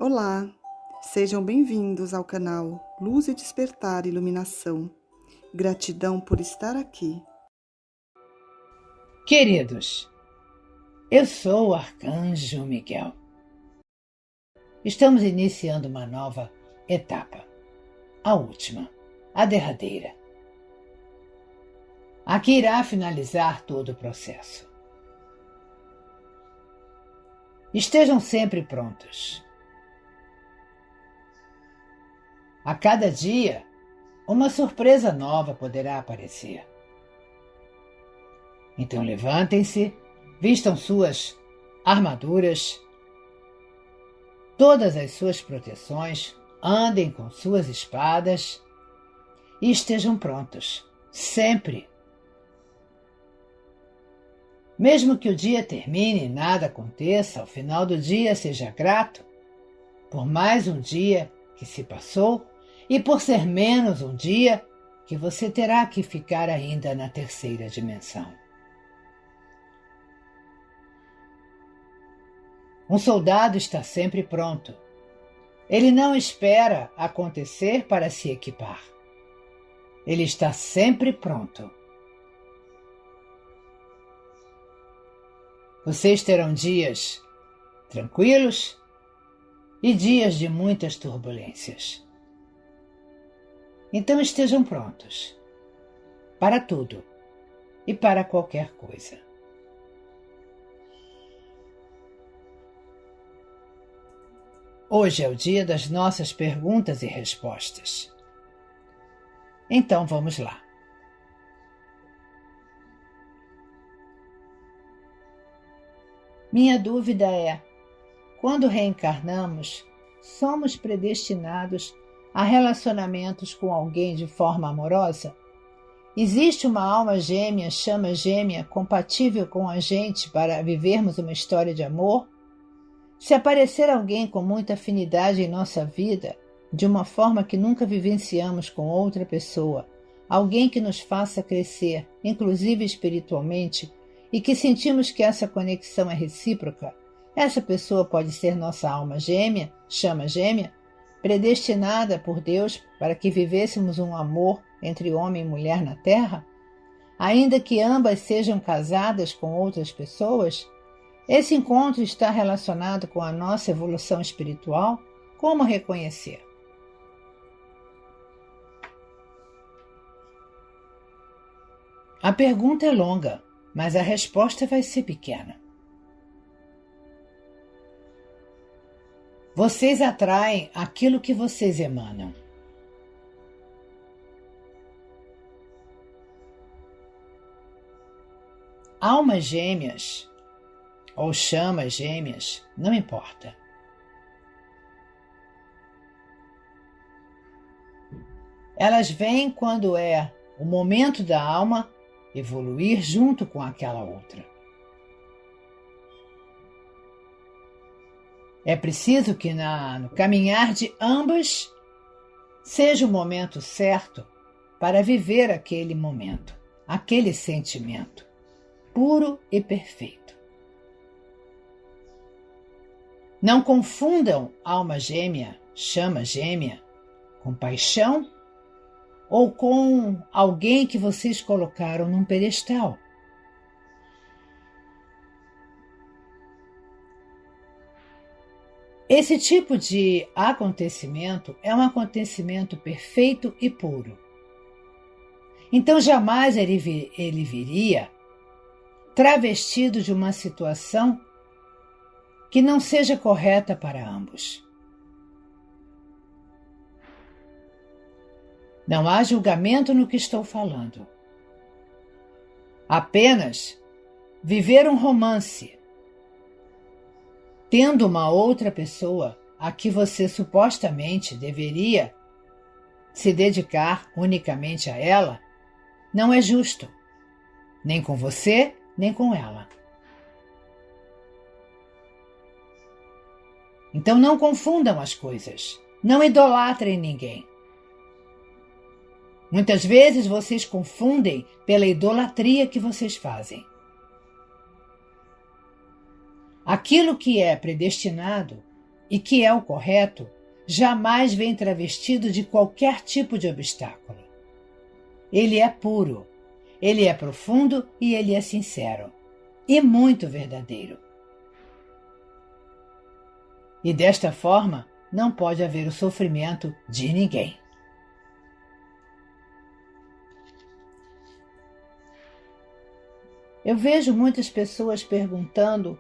Olá, sejam bem-vindos ao canal Luz e Despertar Iluminação. Gratidão por estar aqui. Queridos, eu sou o Arcanjo Miguel. Estamos iniciando uma nova etapa, a última, a derradeira. Aqui irá finalizar todo o processo. Estejam sempre prontos. A cada dia, uma surpresa nova poderá aparecer. Então levantem-se, vistam suas armaduras, todas as suas proteções, andem com suas espadas e estejam prontos, sempre. Mesmo que o dia termine e nada aconteça, ao final do dia seja grato por mais um dia que se passou e por ser menos um dia que você terá que ficar ainda na terceira dimensão. Um soldado está sempre pronto. Ele não espera acontecer para se equipar. Ele está sempre pronto. Vocês terão dias tranquilos e dias de muitas turbulências. Então estejam prontos para tudo e para qualquer coisa. Hoje é o dia das nossas perguntas e respostas. Então vamos lá. Minha dúvida é: quando reencarnamos, somos predestinados a relacionamentos com alguém de forma amorosa? Existe uma alma gêmea, chama gêmea, compatível com a gente para vivermos uma história de amor? Se aparecer alguém com muita afinidade em nossa vida, de uma forma que nunca vivenciamos com outra pessoa, alguém que nos faça crescer, inclusive espiritualmente, e que sentimos que essa conexão é recíproca, essa pessoa pode ser nossa alma gêmea, chama gêmea, predestinada por Deus para que vivêssemos um amor entre homem e mulher na Terra? Ainda que ambas sejam casadas com outras pessoas? Esse encontro está relacionado com a nossa evolução espiritual? Como reconhecer? A pergunta é longa, mas a resposta vai ser pequena. Vocês atraem aquilo que vocês emanam. Almas gêmeas ou chamas gêmeas, não importa. Elas vêm quando é o momento da alma evoluir junto com aquela outra. É preciso que no caminhar de ambas seja o momento certo para viver aquele momento, aquele sentimento, puro e perfeito. Não confundam alma gêmea, chama gêmea, com paixão ou com alguém que vocês colocaram num pedestal. Esse tipo de acontecimento é um acontecimento perfeito e puro. Então jamais ele viria travestido de uma situação que não seja correta para ambos. Não há julgamento no que estou falando. Apenas viver um romance, tendo uma outra pessoa a que você supostamente deveria se dedicar unicamente a ela, não é justo, nem com você, nem com ela. Então não confundam as coisas, não idolatrem ninguém. Muitas vezes vocês confundem pela idolatria que vocês fazem. Aquilo que é predestinado e que é o correto, jamais vem travestido de qualquer tipo de obstáculo. Ele é puro, ele é profundo e ele é sincero, e muito verdadeiro. E desta forma, não pode haver o sofrimento de ninguém. Eu vejo muitas pessoas perguntando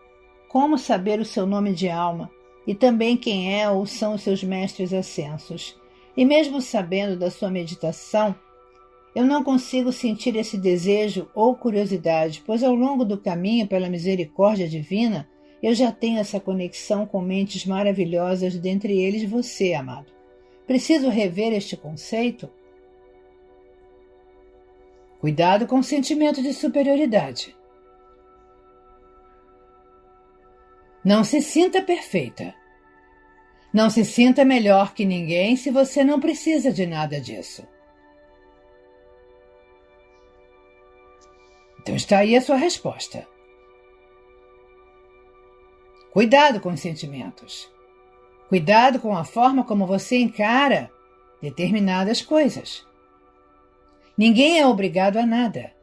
como saber o seu nome de alma e também quem é ou são os seus mestres ascensos. E mesmo sabendo da sua meditação, eu não consigo sentir esse desejo ou curiosidade, pois ao longo do caminho, pela misericórdia divina, eu já tenho essa conexão com mentes maravilhosas, dentre eles você, amado. Preciso rever este conceito? Cuidado com o sentimento de superioridade. Não se sinta perfeita. Não se sinta melhor que ninguém se você não precisa de nada disso. Então está aí a sua resposta. Cuidado com os sentimentos. Cuidado com a forma como você encara determinadas coisas. Ninguém é obrigado a nada.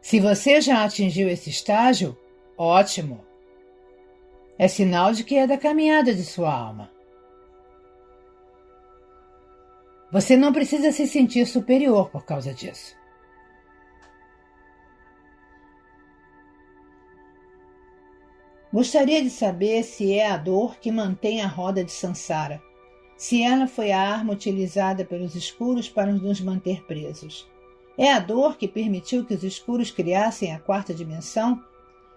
Se você já atingiu esse estágio, ótimo. É sinal de que é da caminhada de sua alma. Você não precisa se sentir superior por causa disso. Gostaria de saber se é a dor que mantém a roda de Sansara, se ela foi a arma utilizada pelos escuros para nos manter presos. É a dor que permitiu que os escuros criassem a quarta dimensão?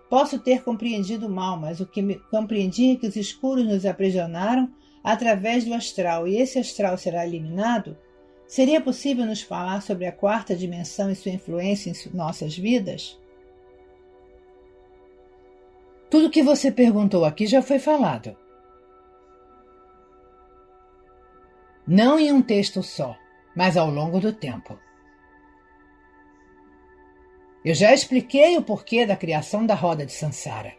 Posso ter compreendido mal, mas o que compreendi é que os escuros nos aprisionaram através do astral, e esse astral será eliminado? Seria possível nos falar sobre a quarta dimensão e sua influência em nossas vidas? Tudo o que você perguntou aqui já foi falado. Não em um texto só, mas ao longo do tempo. Eu já expliquei o porquê da criação da roda de Sansara.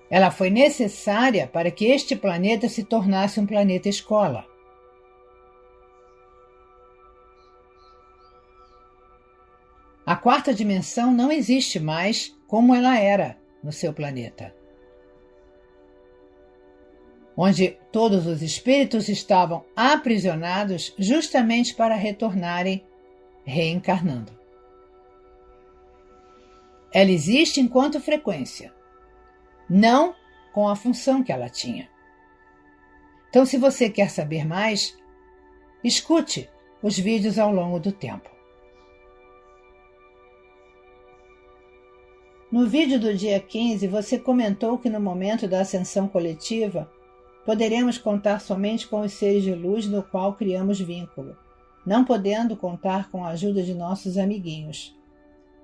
Ela foi necessária para que este planeta se tornasse um planeta escola. A quarta dimensão não existe mais como ela era no seu planeta, onde todos os espíritos estavam aprisionados justamente para retornarem reencarnando. Ela existe enquanto frequência, não com a função que ela tinha. Então, se você quer saber mais, escute os vídeos ao longo do tempo. No vídeo do dia 15, você comentou que no momento da ascensão coletiva, poderemos contar somente com os seres de luz no qual criamos vínculo, não podendo contar com a ajuda de nossos amiguinhos.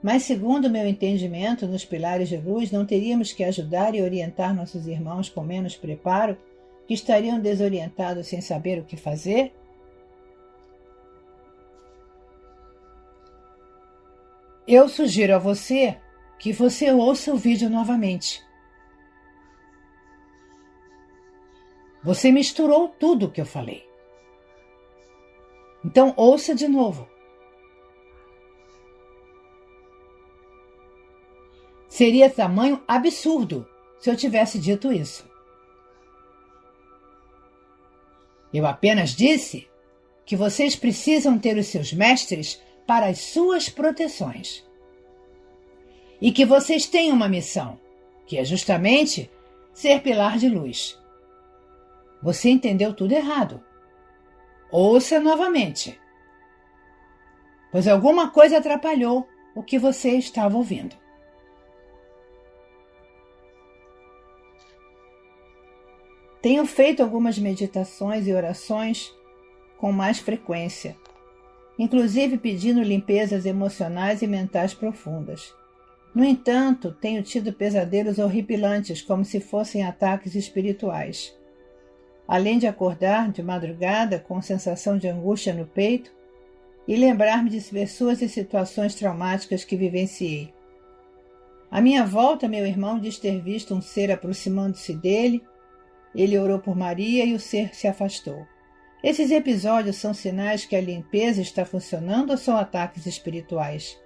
Mas, segundo meu entendimento, nos pilares de luz, não teríamos que ajudar e orientar nossos irmãos com menos preparo, que estariam desorientados sem saber o que fazer? Eu sugiro a você que você ouça o vídeo novamente. Você misturou tudo o que eu falei. Então, ouça de novo. Seria tamanho absurdo se eu tivesse dito isso. Eu apenas disse que vocês precisam ter os seus mestres para as suas proteções. E que vocês têm uma missão, que é justamente ser pilar de luz. Você entendeu tudo errado. Ouça novamente, pois alguma coisa atrapalhou o que você estava ouvindo. Tenho feito algumas meditações e orações com mais frequência, inclusive pedindo limpezas emocionais e mentais profundas. No entanto, tenho tido pesadelos horripilantes, como se fossem ataques espirituais. Além de acordar de madrugada com sensação de angústia no peito e lembrar-me de pessoas e situações traumáticas que vivenciei. À minha volta, meu irmão diz ter visto um ser aproximando-se dele. Ele orou por Maria e o ser se afastou. Esses episódios são sinais que a limpeza está funcionando ou são ataques espirituais?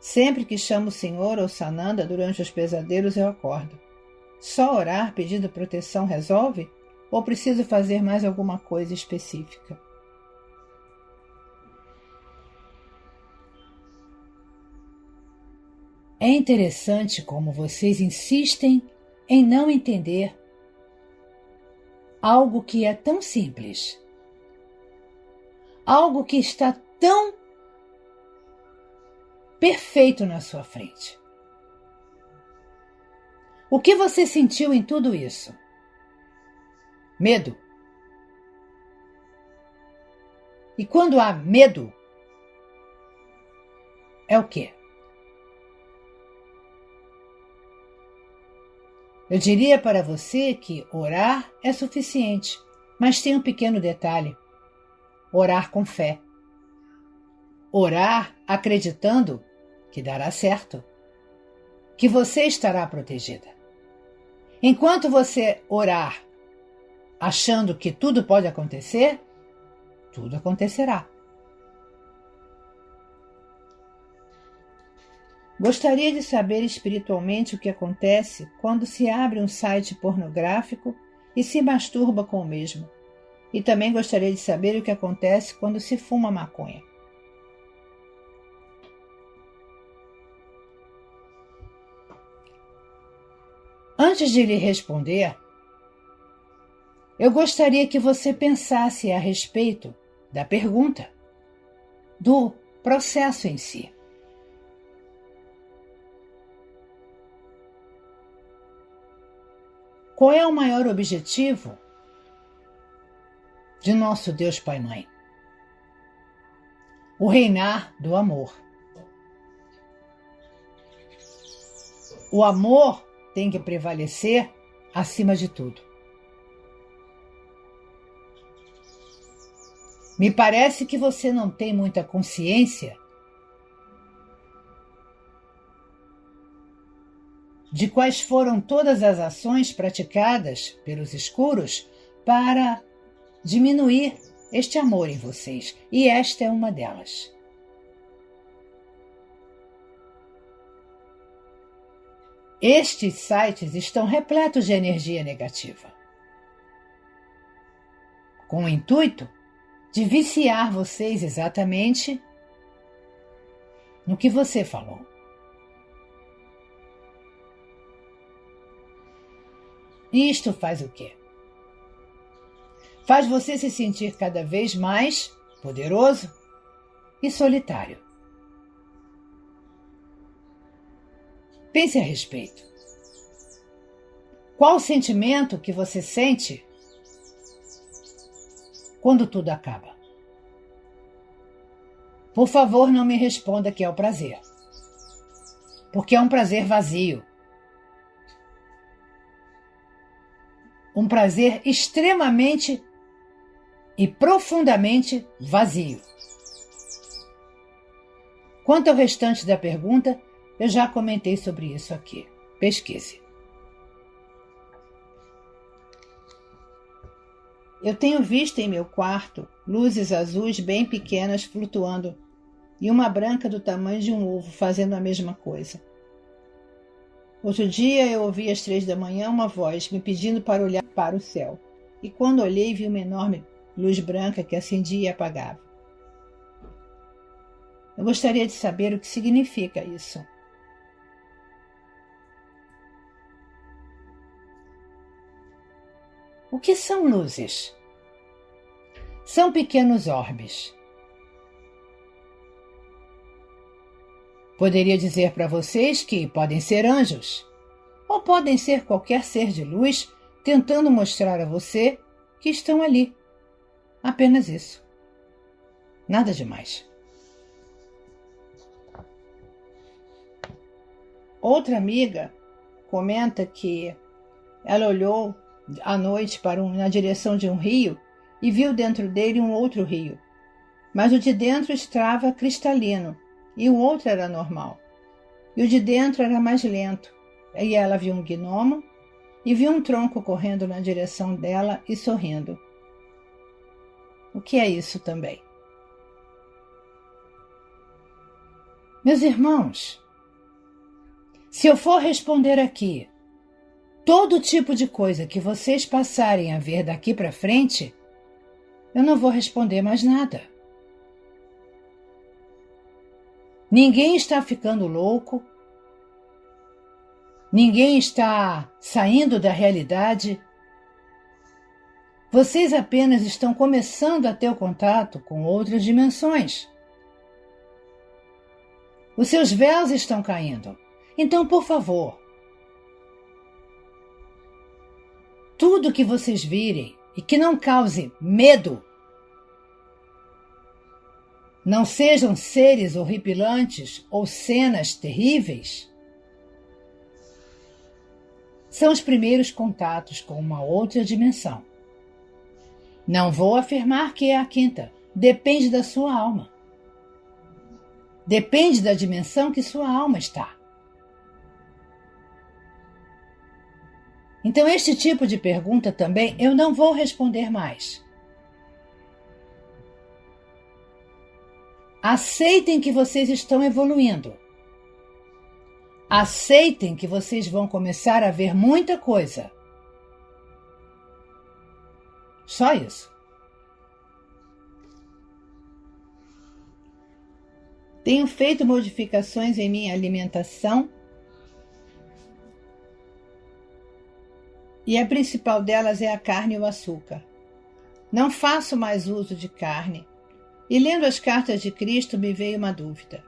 Sempre que chamo o Senhor ou Sananda durante os pesadelos, eu acordo. Só orar pedindo proteção resolve? Ou preciso fazer mais alguma coisa específica? É interessante como vocês insistem em não entender algo que é tão simples, algo que está tão perfeito na sua frente. O que você sentiu em tudo isso? Medo. E quando há medo, é o quê? Eu diria para você que orar é suficiente, mas tem um pequeno detalhe: orar com fé. Orar acreditando que dará certo, que você estará protegida. Enquanto você orar achando que tudo pode acontecer, tudo acontecerá. Gostaria de saber espiritualmente o que acontece quando se abre um site pornográfico e se masturba com o mesmo. E também gostaria de saber o que acontece quando se fuma maconha. Antes de lhe responder, eu gostaria que você pensasse a respeito da pergunta, do processo em si. Qual é o maior objetivo de nosso Deus Pai e Mãe? O reinar do amor. O amor tem que prevalecer acima de tudo. Me parece que você não tem muita consciência de quais foram todas as ações praticadas pelos escuros para diminuir este amor em vocês, e esta é uma delas. Estes sites estão repletos de energia negativa, com o intuito de viciar vocês exatamente no que você falou. E isto faz o quê? Faz você se sentir cada vez mais poderoso e solitário. Pense a respeito. Qual o sentimento que você sente quando tudo acaba? Por favor, não me responda que é o prazer, porque é um prazer vazio. Um prazer extremamente e profundamente vazio. Quanto ao restante da pergunta, eu já comentei sobre isso aqui. Pesquise. Eu tenho visto em meu quarto luzes azuis bem pequenas flutuando e uma branca do tamanho de um ovo fazendo a mesma coisa. Outro dia eu ouvi às 3 da manhã uma voz me pedindo para olhar para o céu. E quando olhei, vi uma enorme luz branca que acendia e apagava. Eu gostaria de saber o que significa isso. O que são luzes? São pequenos orbes. Poderia dizer para vocês que podem ser anjos, ou podem ser qualquer ser de luz tentando mostrar a você que estão ali. Apenas isso. Nada demais. Outra amiga comenta que ela olhou à noite na direção de um rio e viu dentro dele um outro rio, mas o de dentro estava cristalino e o outro era normal. e o de dentro era mais lento. Aí ela viu um gnomo e viu um tronco correndo na direção dela e sorrindo. O que é isso também? Meus irmãos, se eu for responder aqui todo tipo de coisa que vocês passarem a ver daqui para frente, eu não vou responder mais nada. Ninguém está ficando louco, ninguém está saindo da realidade. Vocês apenas estão começando a ter o contato com outras dimensões. Os seus véus estão caindo. Então, por favor, tudo que vocês virem e que não cause medo, não sejam seres horripilantes ou cenas terríveis, são os primeiros contatos com uma outra dimensão. Não vou afirmar que é a quinta, depende da sua alma. Depende da dimensão que sua alma está. Então, este tipo de pergunta também eu não vou responder mais. Aceitem que vocês estão evoluindo. Aceitem que vocês vão começar a ver muita coisa. Só isso. Tenho feito modificações em minha alimentação e a principal delas é a carne e o açúcar. Não faço mais uso de carne. E lendo as cartas de Cristo me veio uma dúvida.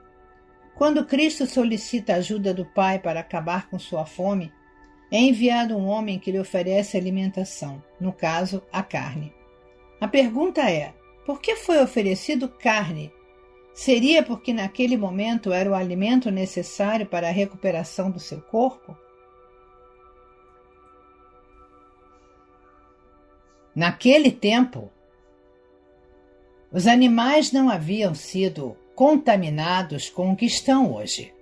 Quando Cristo solicita a ajuda do Pai para acabar com sua fome, é enviado um homem que lhe oferece alimentação, no caso, a carne. A pergunta é, por que foi oferecido carne? Seria porque naquele momento era o alimento necessário para a recuperação do seu corpo? Naquele tempo, os animais não haviam sido contaminados com o que estão hoje.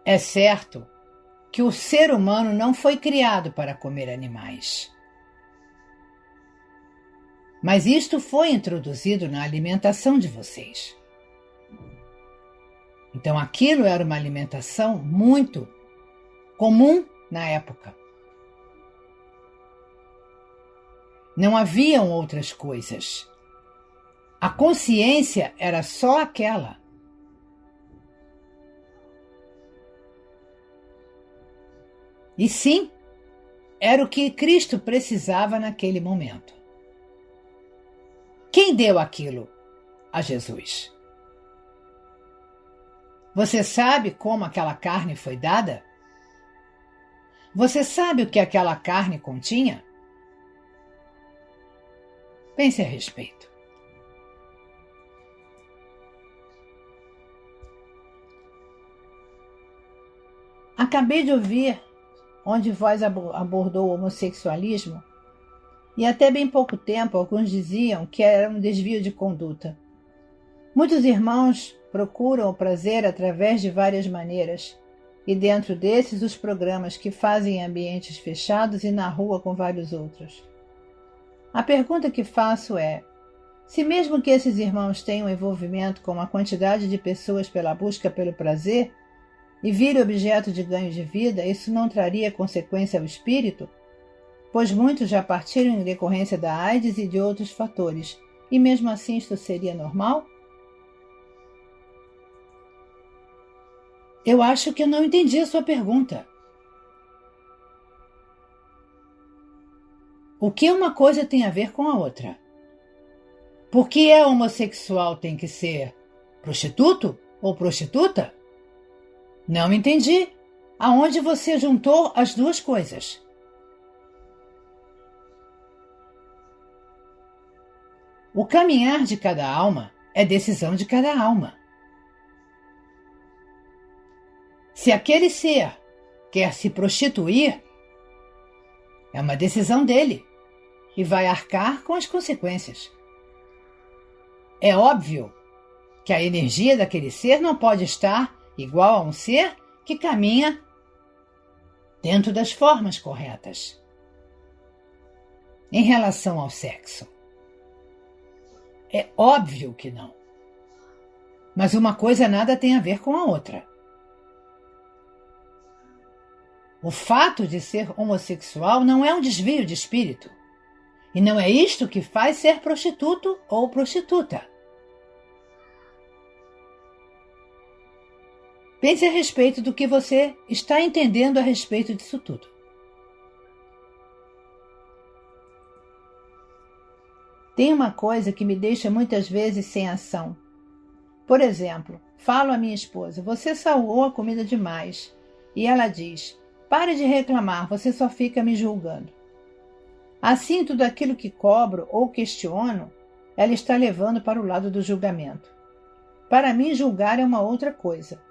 É certo que o ser humano não foi criado para comer animais. Mas isto foi introduzido na alimentação de vocês. Então aquilo era uma alimentação muito comum na época. Não haviam outras coisas. A consciência era só aquela. E sim, era o que Cristo precisava naquele momento. Quem deu aquilo a Jesus? Você sabe como aquela carne foi dada? Você sabe o que aquela carne continha? Pense a respeito. Acabei de ouvir onde Voz abordou o homossexualismo e até bem pouco tempo alguns diziam que era um desvio de conduta. Muitos irmãos procuram o prazer através de várias maneiras e dentro desses os programas que fazem em ambientes fechados e na rua com vários outros. A pergunta que faço é, se mesmo que esses irmãos tenham envolvimento com uma quantidade de pessoas pela busca pelo prazer e virem objeto de ganho de vida, isso não traria consequência ao espírito? Pois muitos já partiram em decorrência da AIDS e de outros fatores, e mesmo assim isto seria normal? Eu acho que eu não entendi a sua pergunta. O que uma coisa tem a ver com a outra? Por que homossexual tem que ser prostituto ou prostituta? Não entendi. Aonde você juntou as duas coisas? O caminhar de cada alma é decisão de cada alma. Se aquele ser quer se prostituir, é uma decisão dele e vai arcar com as consequências. É óbvio que a energia daquele ser não pode estar igual a um ser que caminha dentro das formas corretas. Em relação ao sexo, é óbvio que não. Mas uma coisa nada tem a ver com a outra. O fato de ser homossexual não é um desvio de espírito. E não é isto que faz ser prostituto ou prostituta. Pense a respeito do que você está entendendo a respeito disso tudo. Tem uma coisa que me deixa muitas vezes sem ação. Por exemplo, falo à minha esposa: você salgou a comida demais. E ela diz: pare de reclamar, você só fica me julgando. Assim, tudo aquilo que cobro ou questiono, ela está levando para o lado do julgamento. Para mim, julgar é uma outra coisa.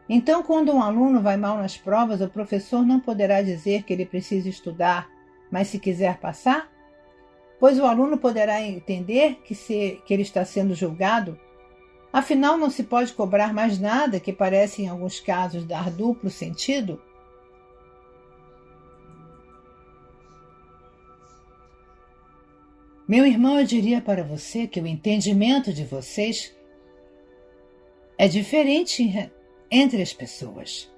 Então, quando um aluno vai mal nas provas, o professor não poderá dizer que ele precisa estudar, mas se quiser passar? Pois o aluno poderá entender que ele está sendo julgado. Afinal, não se pode cobrar mais nada, que parece em alguns casos dar duplo sentido. Meu irmão, eu diria para você que o entendimento de vocês é diferente entre as pessoas.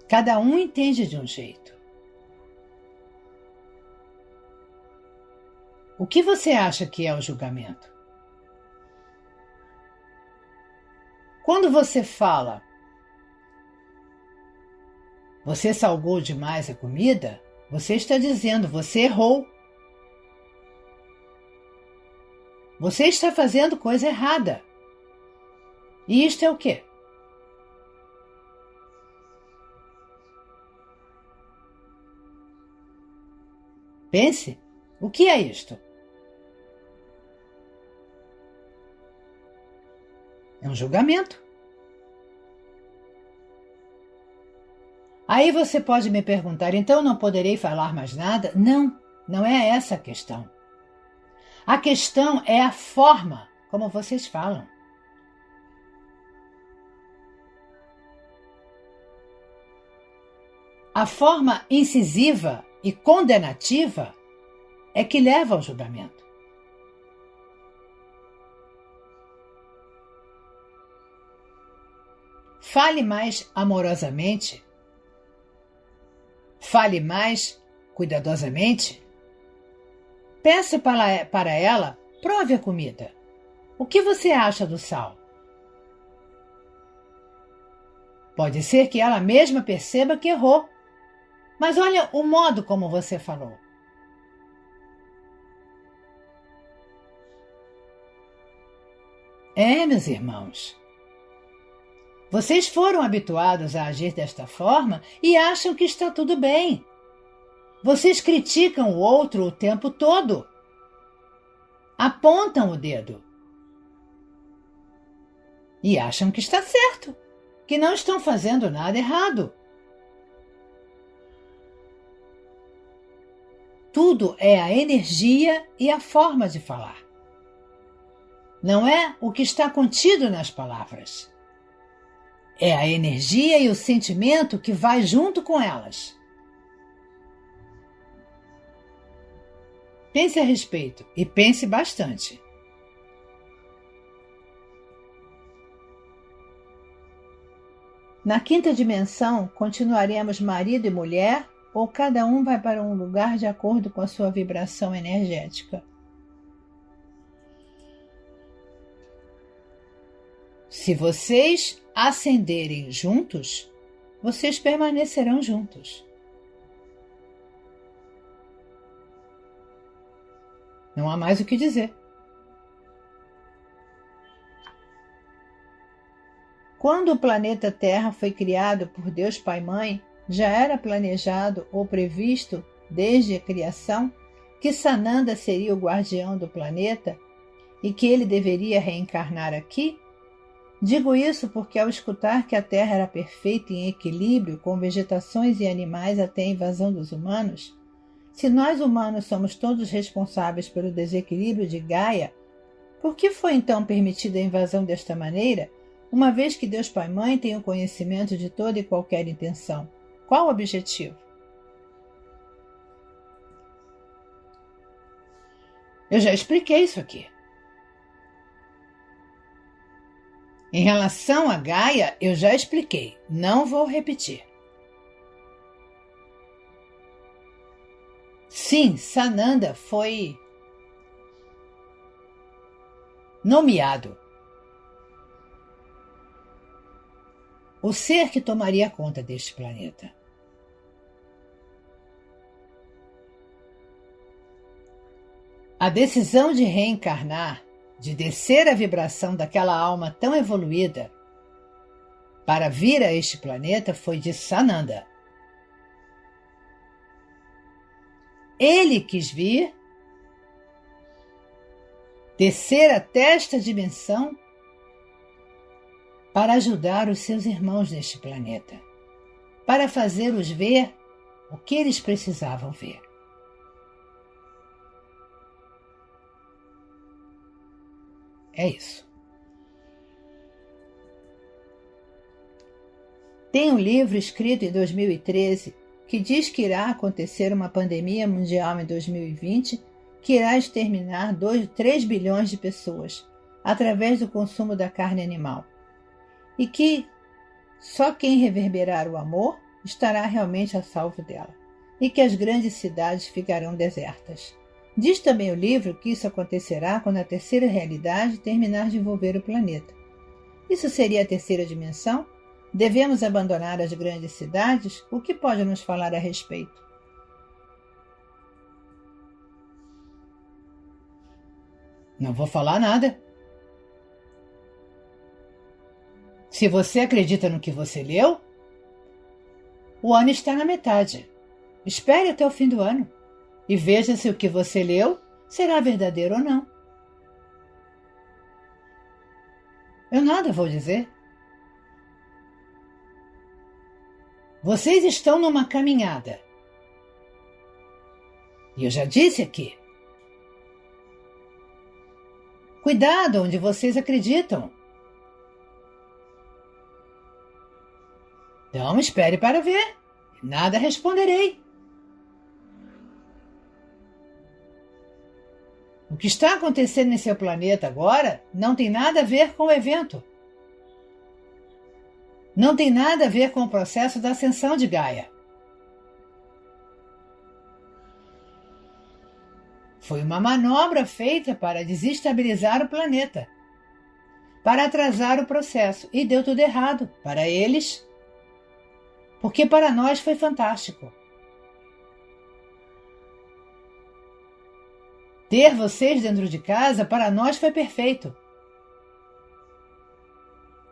Cada um entende de um jeito. O que você acha que é o julgamento? Quando você fala, você salgou demais a comida, você está dizendo, você errou. Você está fazendo coisa errada. E isto é o quê? Pense, o que é isto? É um julgamento. Aí você pode me perguntar, então não poderei falar mais nada? Não, não é essa a questão. A questão é a forma como vocês falam. A forma incisiva e condenativa é que leva ao julgamento. Fale mais amorosamente. Fale mais cuidadosamente. Peça para ela, prove a comida. O que você acha do sal? Pode ser que ela mesma perceba que errou. Mas olha o modo como você falou. Meus irmãos, vocês foram habituados a agir desta forma e acham que está tudo bem. Vocês criticam o outro o tempo todo. Apontam o dedo. E acham que está certo, que não estão fazendo nada errado. Tudo é a energia e a forma de falar. Não é o que está contido nas palavras. É a energia e o sentimento que vai junto com elas. Pense a respeito e pense bastante. Na quinta dimensão, continuaremos marido e mulher ou cada um vai para um lugar de acordo com a sua vibração energética? Se vocês ascenderem juntos, vocês permanecerão juntos. Não há mais o que dizer. Quando o planeta Terra foi criado por Deus Pai e Mãe, já era planejado ou previsto desde a criação que Sananda seria o guardião do planeta e que ele deveria reencarnar aqui? Digo isso porque ao escutar que a Terra era perfeita e em equilíbrio com vegetações e animais até a invasão dos humanos, se nós humanos somos todos responsáveis pelo desequilíbrio de Gaia, Por que foi então permitida a invasão desta maneira, uma vez que Deus Pai e Mãe tem o conhecimento de toda e qualquer intenção? Qual o objetivo? Eu já expliquei isso aqui. Em relação a Gaia, eu já expliquei, não vou repetir. Sim, Sananda foi nomeado o ser que tomaria conta deste planeta. A decisão de reencarnar, de descer a vibração daquela alma tão evoluída para vir a este planeta foi de Sananda. Ele quis vir, descer até esta dimensão para ajudar os seus irmãos neste planeta, para fazê-los ver o que eles precisavam ver. É isso. Tem um livro escrito em 2013 que diz que irá acontecer uma pandemia mundial em 2020 que irá exterminar 3 bilhões de pessoas através do consumo da carne animal. E que só quem reverberar o amor estará realmente a salvo dela. E que as grandes cidades ficarão desertas. Diz também o livro que isso acontecerá quando a terceira realidade terminar de envolver o planeta. Isso seria a terceira dimensão? Devemos abandonar as grandes cidades? O que pode nos falar a respeito? Não vou falar nada. Se você acredita no que você leu, o ano está na metade. Espere até o fim do ano e veja se o que você leu será verdadeiro ou não. Eu nada vou dizer. Vocês estão numa caminhada. E eu já disse aqui. Cuidado onde vocês acreditam. Então espere para ver. Nada responderei. O que está acontecendo em seu planeta agora não tem nada a ver com o evento. Não tem nada a ver com o processo da ascensão de Gaia. Foi uma manobra feita para desestabilizar o planeta, para atrasar o processo, e deu tudo errado para eles, porque para nós foi fantástico. Ter vocês dentro de casa para nós foi perfeito.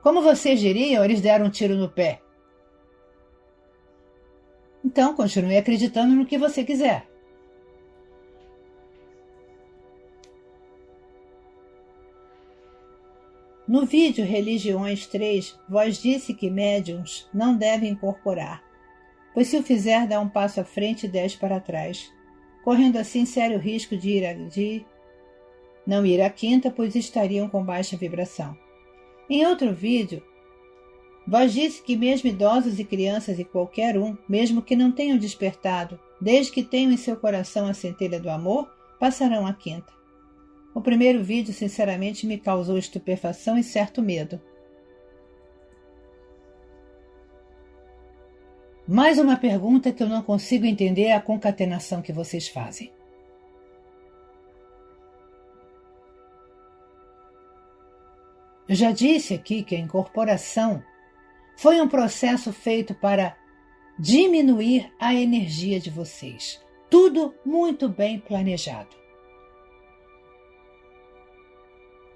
Como vocês diriam, eles deram um tiro no pé. Então, continue acreditando no que você quiser. No vídeo Religiões 3, Voz disse que médiuns não devem incorporar, pois se o fizer dá um passo à frente e 10 para trás, correndo assim sério risco de não ir à quinta, pois estariam com baixa vibração. Em outro vídeo, Voz disse que mesmo idosos e crianças e qualquer um, mesmo que não tenham despertado, desde que tenham em seu coração a centelha do amor, passarão à quinta. O primeiro vídeo, sinceramente, me causou estupefação e certo medo. Mais uma pergunta que eu não consigo entender a concatenação que vocês fazem. Eu já disse aqui que a incorporação foi um processo feito para diminuir a energia de vocês. Tudo muito bem planejado.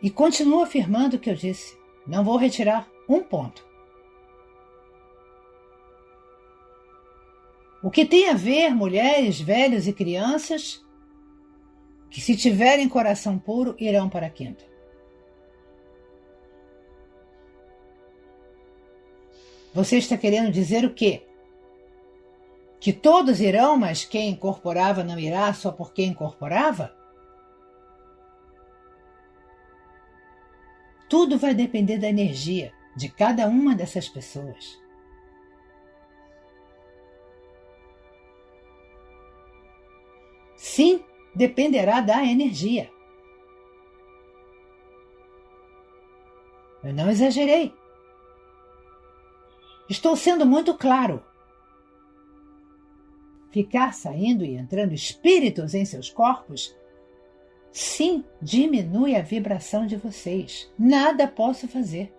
E continuo afirmando o que eu disse. Não vou retirar um ponto. O que tem a ver mulheres, velhos e crianças que, se tiverem coração puro, irão para a quinta. Você está querendo dizer o quê? Que todos irão, mas quem incorporava não irá só porque incorporava? Tudo vai depender da energia de cada uma dessas pessoas. Sim, dependerá da energia. Eu não exagerei. Estou sendo muito claro. Ficar saindo e entrando espíritos em seus corpos, sim, diminui a vibração de vocês. Nada posso fazer.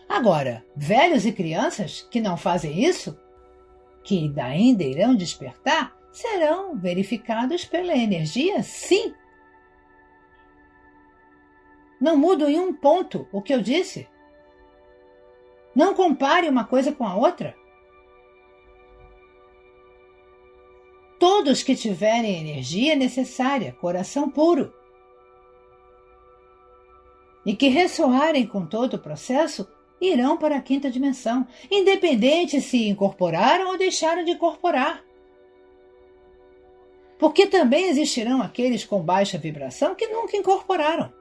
Agora, velhos e crianças que não fazem isso, que ainda irão despertar, serão verificados pela energia, sim. Não mudo em um ponto o que eu disse. Não compare uma coisa com a outra. Todos que tiverem energia necessária, coração puro, e que ressoarem com todo o processo, irão para a quinta dimensão, independente se incorporaram ou deixaram de incorporar. Porque também existirão aqueles com baixa vibração que nunca incorporaram.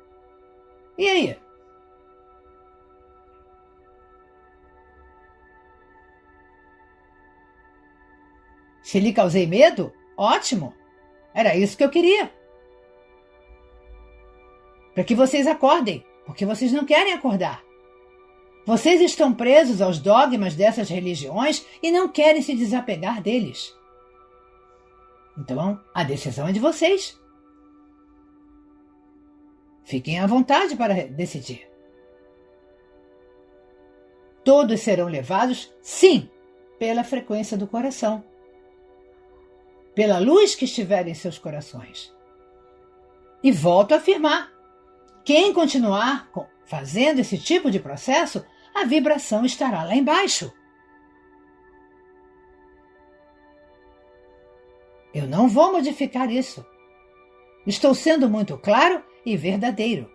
E aí? Se lhe causei medo, ótimo! Era isso que eu queria. Para que vocês acordem, porque vocês não querem acordar. Vocês estão presos aos dogmas dessas religiões e não querem se desapegar deles. Então, a decisão é de vocês. Fiquem à vontade para decidir. Todos serão levados, sim, pela frequência do coração, pela luz que estiver em seus corações. E volto a afirmar, quem continuar fazendo esse tipo de processo, a vibração estará lá embaixo. Eu não vou modificar isso. Estou sendo muito claro e verdadeiro.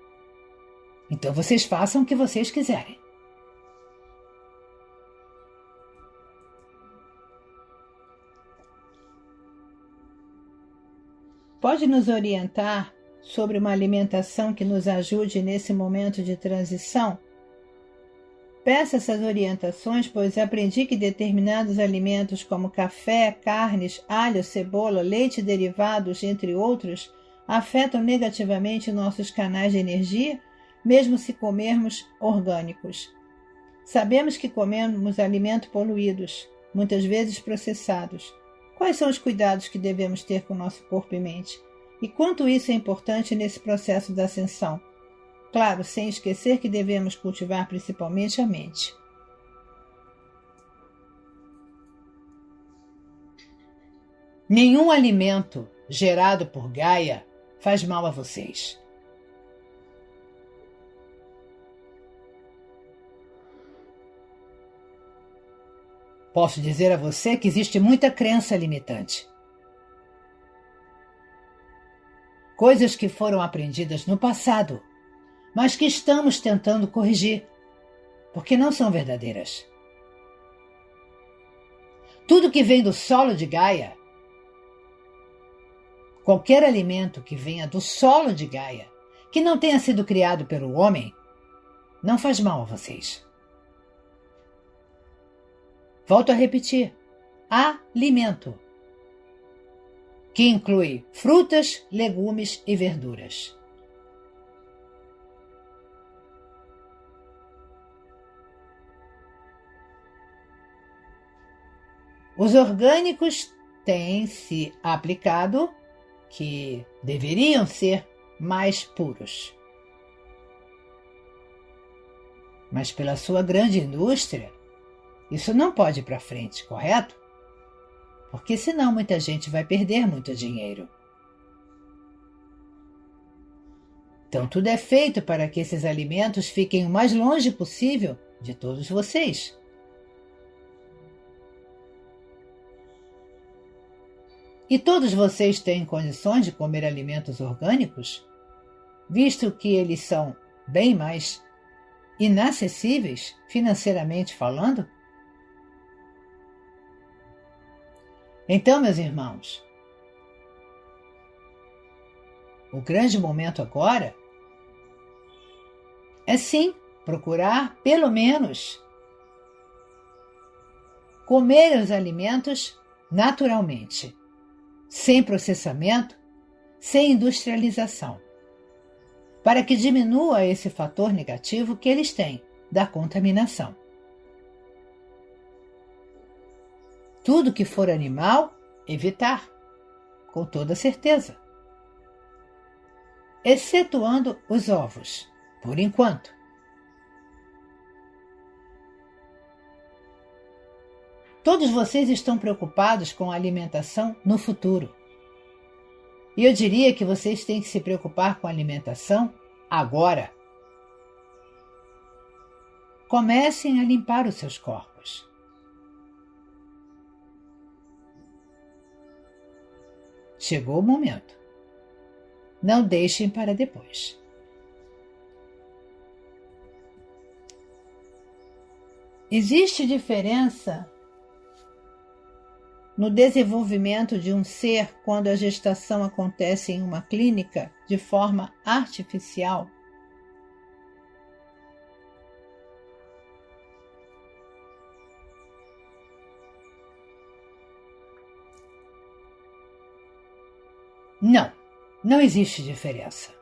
Então vocês façam o que vocês quiserem. Pode nos orientar sobre uma alimentação que nos ajude nesse momento de transição? Peço essas orientações, pois aprendi que determinados alimentos como café, carnes, alho, cebola, leite e derivados, entre outros, afetam negativamente nossos canais de energia, mesmo se comermos orgânicos. Sabemos que comemos alimentos poluídos, muitas vezes processados. Quais são os cuidados que devemos ter com nosso corpo e mente? E quanto isso é importante nesse processo da ascensão? Claro, sem esquecer que devemos cultivar principalmente a mente. Nenhum alimento gerado por Gaia faz mal a vocês. Posso dizer a você que existe muita crença limitante. Coisas que foram aprendidas no passado, mas que estamos tentando corrigir, porque não são verdadeiras. Tudo que vem do solo de Gaia, qualquer alimento que venha do solo de Gaia, que não tenha sido criado pelo homem, não faz mal a vocês. Volto a repetir, alimento, que inclui frutas, legumes e verduras. Os orgânicos têm se aplicado que deveriam ser mais puros. Mas pela sua grande indústria, isso não pode ir para frente, correto? Porque senão muita gente vai perder muito dinheiro. Então tudo é feito para que esses alimentos fiquem o mais longe possível de todos vocês. E todos vocês têm condições de comer alimentos orgânicos, visto que eles são bem mais inacessíveis, financeiramente falando? Então, meus irmãos, o grande momento agora é sim procurar, pelo menos, comer os alimentos naturalmente, sem processamento, sem industrialização, para que diminua esse fator negativo que eles têm da contaminação. Tudo que for animal, evitar, com toda certeza. Excetuando os ovos, por enquanto. Todos vocês estão preocupados com a alimentação no futuro. E eu diria que vocês têm que se preocupar com a alimentação agora. Comecem a limpar os seus corpos. Chegou o momento. Não deixem para depois. Existe diferença no desenvolvimento de um ser quando a gestação acontece em uma clínica de forma artificial? Não, não existe diferença.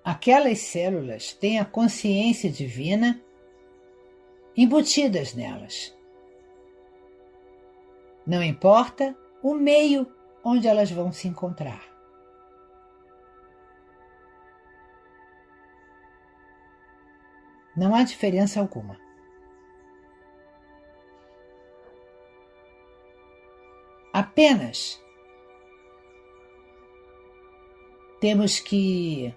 Aquelas células têm a consciência divina embutidas nelas. Não importa o meio onde elas vão se encontrar. Não há diferença alguma. Apenas temos que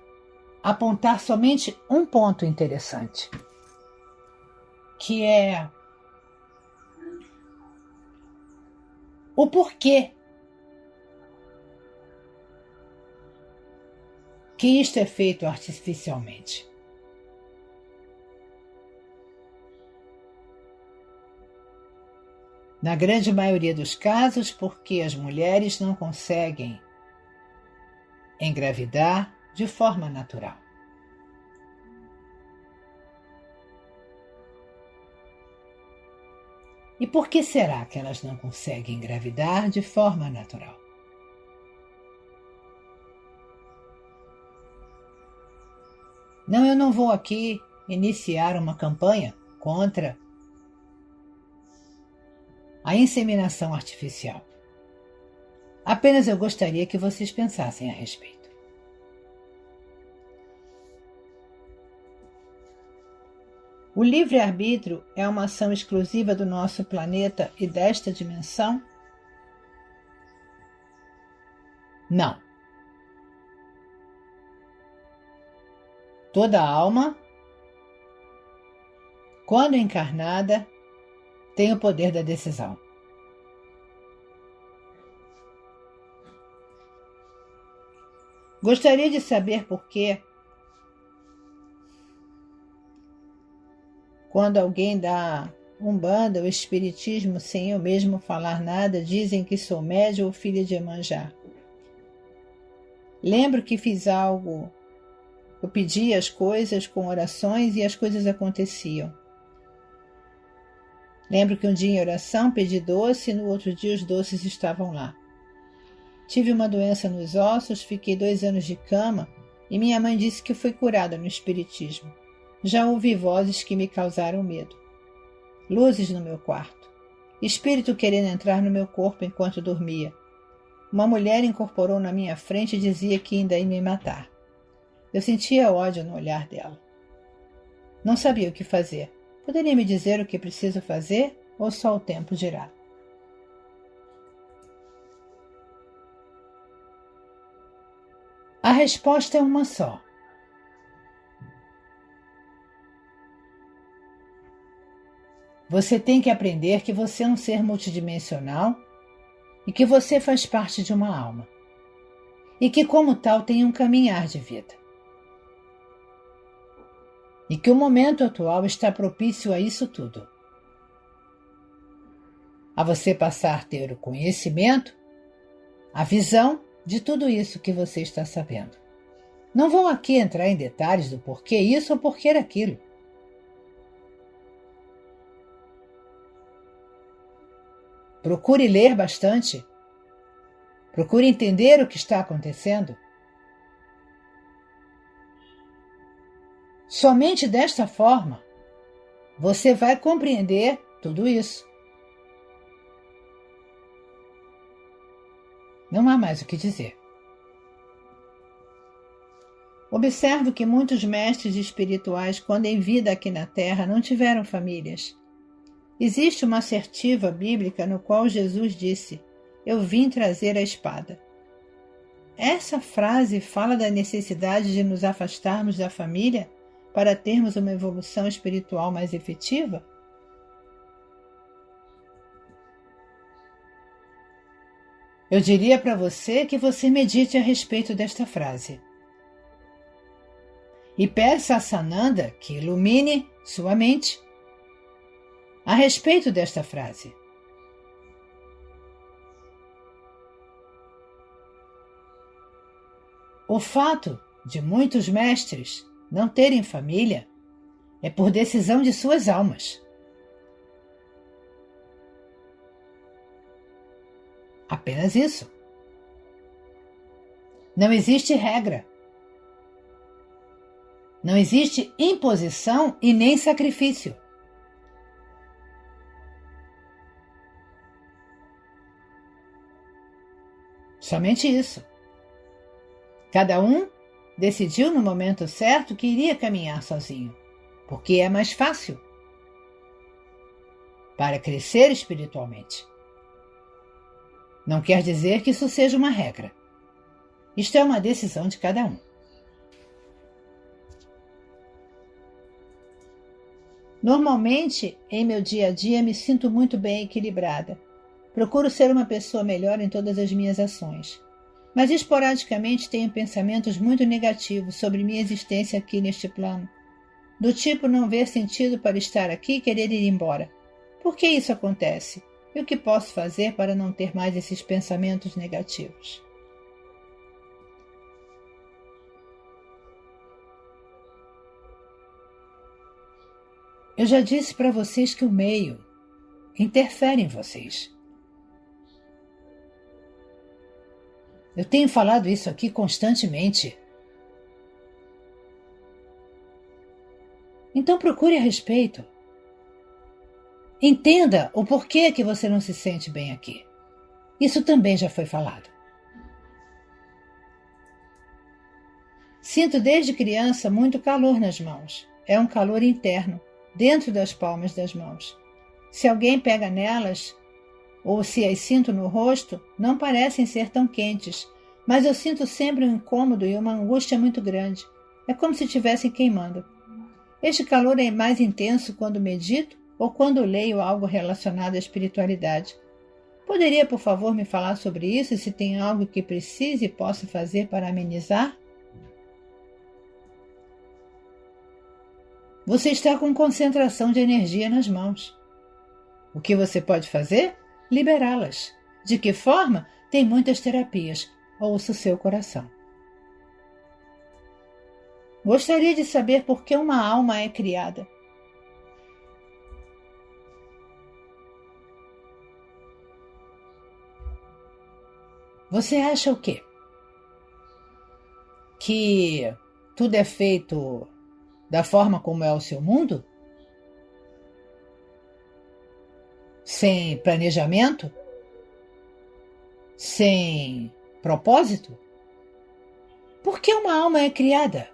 apontar somente um ponto interessante, que é o porquê que isto é feito artificialmente. Na grande maioria dos casos, porque as mulheres não conseguem engravidar de forma natural. E por que será que elas não conseguem engravidar de forma natural? Não, eu não vou aqui iniciar uma campanha contra a inseminação artificial. Apenas eu gostaria que vocês pensassem a respeito. O livre-arbítrio é uma ação exclusiva do nosso planeta e desta dimensão? Não. Toda alma, quando encarnada, tem o poder da decisão. Gostaria de saber por que, quando alguém dá umbanda ou espiritismo sem eu mesmo falar nada, dizem que sou médium ou filha de Iemanjá. Lembro que fiz algo, eu pedi as coisas com orações e as coisas aconteciam. Lembro que um dia em oração pedi doce e no outro dia os doces estavam lá. Tive uma doença nos ossos, fiquei 2 anos de cama e minha mãe disse que fui curada no espiritismo. Já ouvi vozes que me causaram medo. Luzes no meu quarto. Espírito querendo entrar no meu corpo enquanto dormia. Uma mulher incorporou na minha frente e dizia que ainda ia me matar. Eu sentia ódio no olhar dela. Não sabia o que fazer. Poderia me dizer o que preciso fazer ou só o tempo dirá? A resposta é uma só. Você tem que aprender que você é um ser multidimensional e que você faz parte de uma alma. E que, como tal, tem um caminhar de vida. E que o momento atual está propício a isso tudo. A você passar a ter o conhecimento, a visão de tudo isso que você está sabendo. Não vou aqui entrar em detalhes do porquê isso ou porquê aquilo. Procure ler bastante. Procure entender o que está acontecendo. Somente desta forma, você vai compreender tudo isso. Não há mais o que dizer. Observo que muitos mestres espirituais, quando em vida aqui na Terra, não tiveram famílias. Existe uma assertiva bíblica no qual Jesus disse: "Eu vim trazer a espada". Essa frase fala da necessidade de nos afastarmos da família para termos uma evolução espiritual mais efetiva? Eu diria para você que você medite a respeito desta frase. E peça a Sananda que ilumine sua mente a respeito desta frase. O fato de muitos mestres não terem família é por decisão de suas almas. Apenas isso. Não existe regra. Não existe imposição e nem sacrifício. Somente isso. Cada um decidiu no momento certo que iria caminhar sozinho, porque é mais fácil para crescer espiritualmente. Não quer dizer que isso seja uma regra. Isto é uma decisão de cada um. Normalmente, em meu dia a dia, me sinto muito bem equilibrada. Procuro ser uma pessoa melhor em todas as minhas ações. Mas esporadicamente tenho pensamentos muito negativos sobre minha existência aqui neste plano. Do tipo não ver sentido para estar aqui e querer ir embora. Por que isso acontece? E o que posso fazer para não ter mais esses pensamentos negativos? Eu já disse para vocês que o meio interfere em vocês. Eu tenho falado isso aqui constantemente. Então procure a respeito. Entenda o porquê que você não se sente bem aqui. Isso também já foi falado. Sinto desde criança muito calor nas mãos. É um calor interno, dentro das palmas das mãos. Se alguém pega nelas, ou se as sinto no rosto, não parecem ser tão quentes, mas eu sinto sempre um incômodo e uma angústia muito grande. É como se estivessem queimando. Este calor é mais intenso quando medito ou quando leio algo relacionado à espiritualidade. Poderia, por favor, me falar sobre isso e se tem algo que precise e possa fazer para amenizar? Você está com concentração de energia nas mãos. O que você pode fazer? Liberá-las. De que forma? Tem muitas terapias. Ouça o seu coração. Gostaria de saber por que uma alma é criada. Você acha o quê? Que tudo é feito da forma como é o seu mundo? Sem planejamento? Sem propósito? Por que uma alma é criada?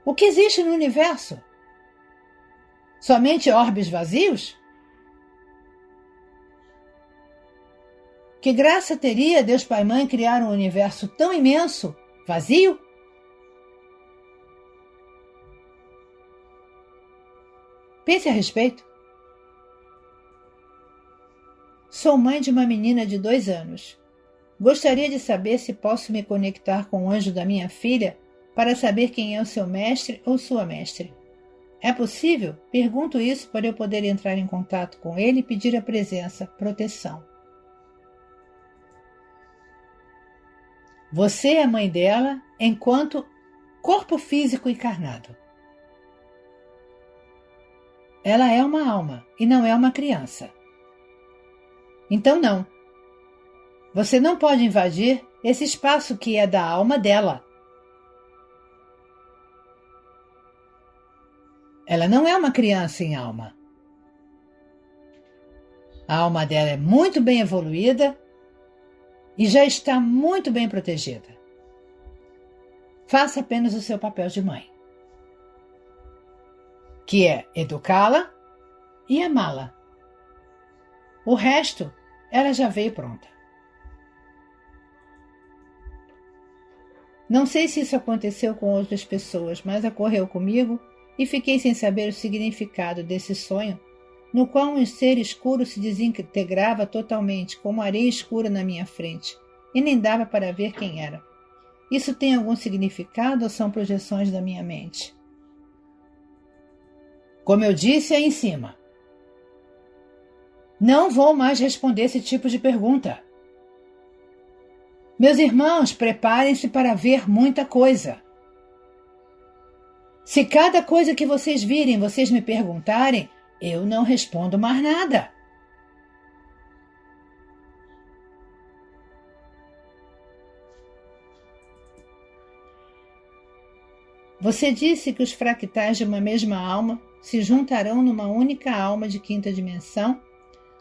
O que existe no universo? Somente orbes vazios? Que graça teria Deus Pai e Mãe criar um universo tão imenso, vazio? Pense a respeito. Sou mãe de uma menina de 2 anos. Gostaria de saber se posso me conectar com o anjo da minha filha para saber quem é o seu mestre ou sua mestre. É possível? Pergunto isso para eu poder entrar em contato com ele e pedir a presença, proteção. Você é mãe dela enquanto corpo físico encarnado. Ela é uma alma e não é uma criança. Então não. Você não pode invadir esse espaço que é da alma dela. Ela não é uma criança em alma. A alma dela é muito bem evoluída e já está muito bem protegida. Faça apenas o seu papel de mãe, que é educá-la e amá-la. O resto, ela já veio pronta. Não sei se isso aconteceu com outras pessoas, mas ocorreu comigo e fiquei sem saber o significado desse sonho, no qual um ser escuro se desintegrava totalmente, como areia escura na minha frente, e nem dava para ver quem era. Isso tem algum significado ou são projeções da minha mente? Como eu disse aí em cima, não vou mais responder esse tipo de pergunta. Meus irmãos, preparem-se para ver muita coisa. Se cada coisa que vocês virem, vocês me perguntarem, eu não respondo mais nada. Você disse que os fractais de uma mesma alma se juntarão numa única alma de quinta dimensão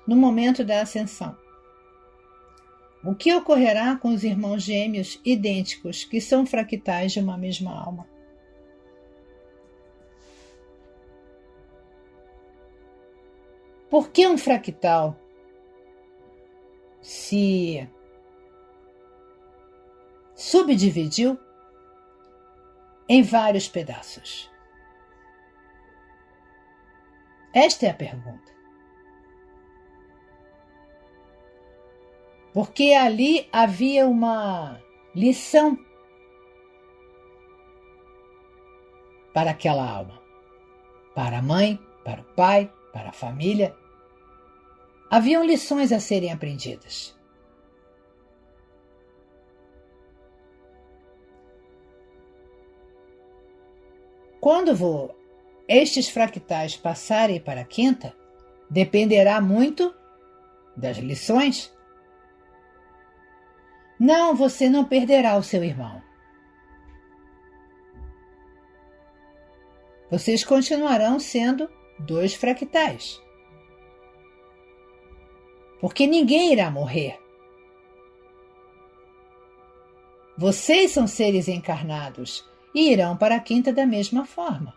no momento da ascensão. O que ocorrerá com os irmãos gêmeos idênticos que são fractais de uma mesma alma? Por que um fractal se subdividiu em vários pedaços? Esta é a pergunta. Porque ali havia uma lição para aquela alma, para a mãe, para o pai, para a família. Haviam lições a serem aprendidas. Quando estes fractais passarem para a quinta, dependerá muito das lições. Não, você não perderá o seu irmão. Vocês continuarão sendo dois fractais. Porque ninguém irá morrer. Vocês são seres encarnados e irão para a quinta da mesma forma.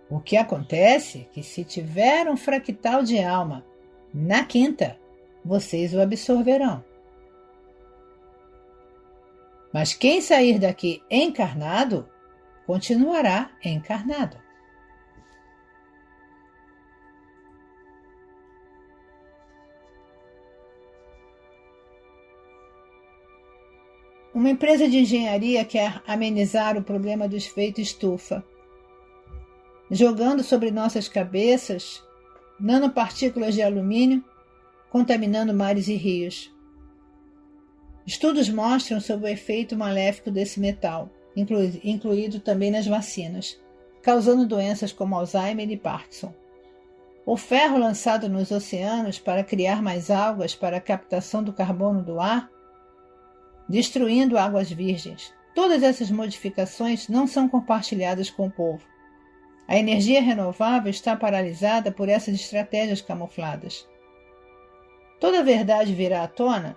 O que acontece é que se tiver um fractal de alma na quinta, vocês o absorverão. Mas quem sair daqui encarnado, continuará encarnado. Uma empresa de engenharia quer amenizar o problema do efeito estufa, jogando sobre nossas cabeças nanopartículas de alumínio, contaminando mares e rios. Estudos mostram sobre o efeito maléfico desse metal, incluído também nas vacinas, causando doenças como Alzheimer e Parkinson. O ferro lançado nos oceanos para criar mais algas para a captação do carbono do ar, destruindo águas virgens. Todas essas modificações não são compartilhadas com o povo. A energia renovável está paralisada por essas estratégias camufladas. Toda a verdade virá à tona?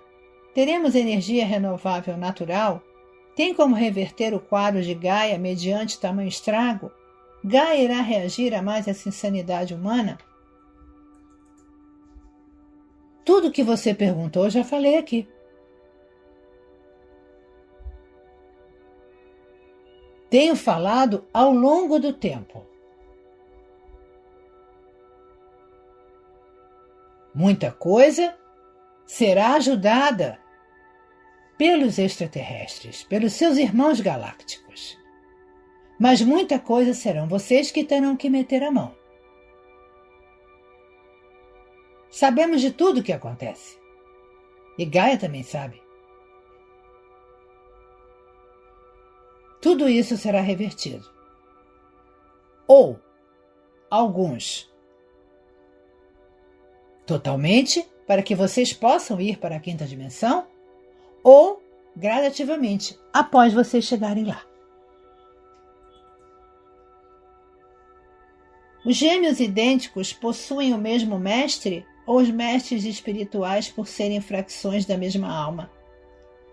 Teremos energia renovável natural? Tem como reverter o quadro de Gaia mediante tamanho estrago? Gaia irá reagir a mais essa insanidade humana? Tudo o que você perguntou eu já falei aqui. Tenho falado ao longo do tempo. Muita coisa será ajudada pelos extraterrestres, pelos seus irmãos galácticos. Mas muita coisa serão vocês que terão que meter a mão. Sabemos de tudo o que acontece. E Gaia também sabe. Tudo isso será revertido. Ou alguns totalmente, para que vocês possam ir para a quinta dimensão, ou gradativamente, após vocês chegarem lá. Os gêmeos idênticos possuem o mesmo mestre ou os mestres espirituais por serem fracções da mesma alma?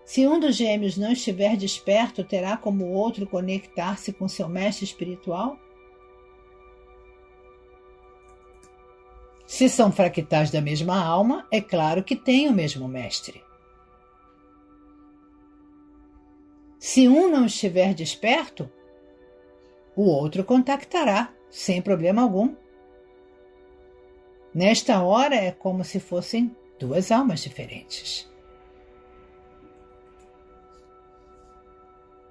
Se um dos gêmeos não estiver desperto, terá como o outro conectar-se com seu mestre espiritual? Se são fractais da mesma alma, é claro que têm o mesmo mestre. Se um não estiver desperto, o outro contactará, sem problema algum. Nesta hora é como se fossem duas almas diferentes.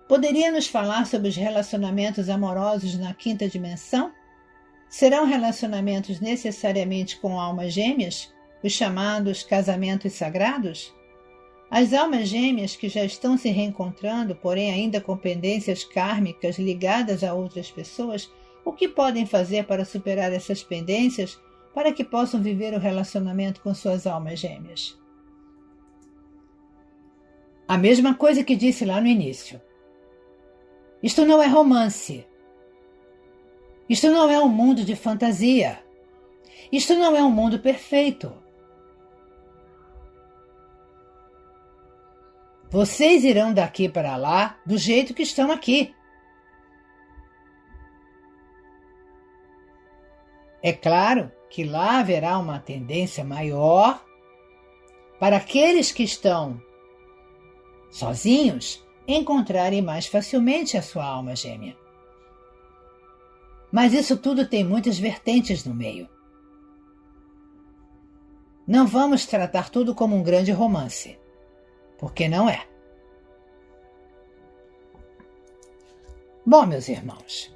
Poderia nos falar sobre os relacionamentos amorosos na quinta dimensão? Serão relacionamentos necessariamente com almas gêmeas, os chamados casamentos sagrados? As almas gêmeas que já estão se reencontrando, porém ainda com pendências kármicas ligadas a outras pessoas, o que podem fazer para superar essas pendências para que possam viver o relacionamento com suas almas gêmeas? A mesma coisa que disse lá no início. Isto não é romance. Isto não é um mundo de fantasia. Isto não é um mundo perfeito. Vocês irão daqui para lá do jeito que estão aqui. É claro que lá haverá uma tendência maior para aqueles que estão sozinhos encontrarem mais facilmente a sua alma gêmea. Mas isso tudo tem muitas vertentes no meio. Não vamos tratar tudo como um grande romance, porque não é. Bom, meus irmãos,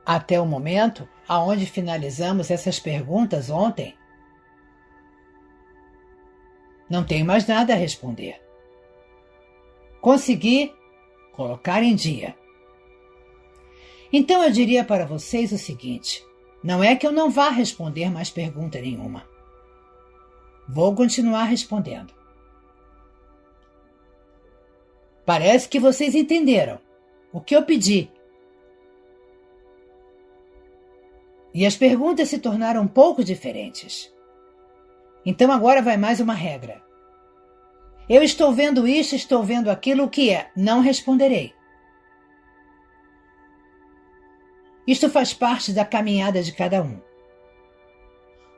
até o momento aonde finalizamos essas perguntas ontem, não tenho mais nada a responder. Consegui colocar em dia. Então eu diria para vocês o seguinte: não é que eu não vá responder mais pergunta nenhuma. Vou continuar respondendo. Parece que vocês entenderam o que eu pedi. E as perguntas se tornaram um pouco diferentes. Então agora vai mais uma regra. Eu estou vendo isso, estou vendo aquilo, o que é? Não responderei. Isto faz parte da caminhada de cada um.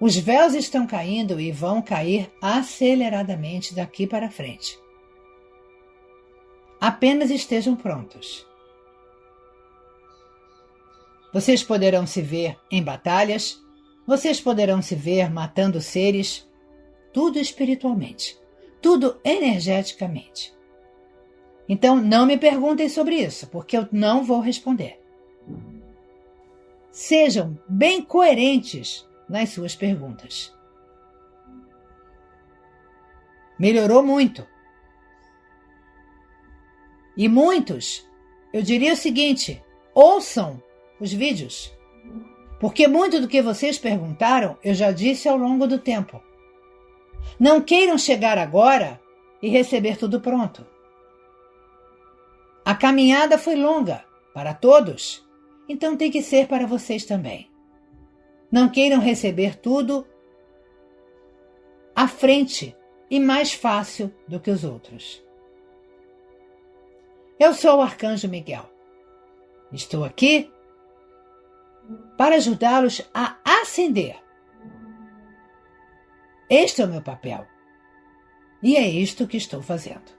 Os véus estão caindo e vão cair aceleradamente daqui para frente. Apenas estejam prontos. Vocês poderão se ver em batalhas, vocês poderão se ver matando seres, tudo espiritualmente, tudo energeticamente. Então não me perguntem sobre isso, porque eu não vou responder. Sejam bem coerentes nas suas perguntas. Melhorou muito. E muitos, eu diria o seguinte: ouçam os vídeos, porque muito do que vocês perguntaram eu já disse ao longo do tempo. Não queiram chegar agora e receber tudo pronto. A caminhada foi longa para todos, então tem que ser para vocês também. Não queiram receber tudo à frente e mais fácil do que os outros. Eu sou o Arcanjo Miguel. Estou aqui para ajudá-los a ascender. Este é o meu papel. E é isto que estou fazendo.